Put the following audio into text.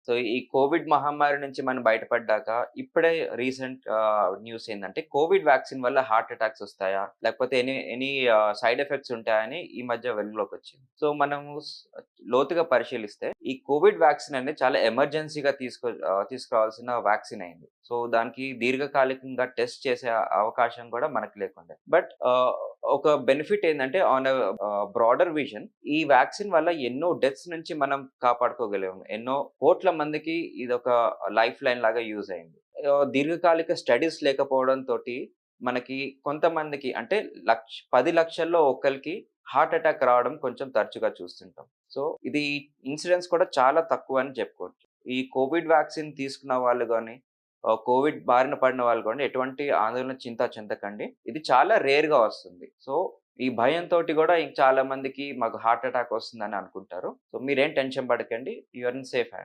So, ఈ Covid మహమ్మారి నుంచి మనం బయటపడ్డాక ఇప్పుడే రీసెంట్ న్యూస్ ఏందంటే, కోవిడ్ వ్యాక్సిన్ వల్ల హార్ట్ అటాక్స్ ఒస్తాయా? లేకపోతే ఎనీ సైడ్ ఎఫెక్ట్స్ ఉంటాయని ఈ మధ్య వెలుగులోకొచ్చింది. సో, మనము లోతుగా పరిశీలిస్తే ఈ కోవిడ్ వ్యాక్సిన్ అనేది చాలా ఎమర్జెన్సీగా తీసుకురావాల్సిన వ్యాక్సిన్ అయింది. సో, దానికి దీర్ఘకాలికంగా టెస్ట్ చేసే అవకాశం కూడా మనకు లేకుండే. బట్ ఒక బెనిఫిట్ ఏందంటే ఆన్ బ్రాడర్ విజన్ ఈ వ్యాక్సిన్ వల్ల ఎన్నో డెత్స్ నుంచి మనం కాపాడుకోగలిగాము. ఎన్నో కోట్ల మందికి ఇదొక లైఫ్ లైన్ లాగా యూజ్ అయింది. దీర్ఘకాలిక స్టడీస్ లేకపోవడంతోటి మనకి కొంతమందికి అంటే 10,00,000లో ఒక్కళ్ళకి హార్ట్ అటాక్ రావడం కొంచెం తరచుగా చూస్తుంటాం. సో, ఇది ఇన్సిడెన్స్ కూడా చాలా తక్కువని చెప్పుకోవచ్చు. ఈ కోవిడ్ వ్యాక్సిన్ తీసుకున్న వాళ్ళు గాని, కోవిడ్ బారిన పడిన వాళ్ళు కూడా ఎటువంటి ఆందోళన, చింత చెందకండి. ఇది చాలా రేర్‌గా వస్తుంది. సో, ఈ భయంతోటి గూడా చాలా మందికి మాకు హార్ట్ అటాక్ వస్తుందని అనుకుంటారు. సో, మీరేం టెన్షన్ పడకండి. You are in safe hands.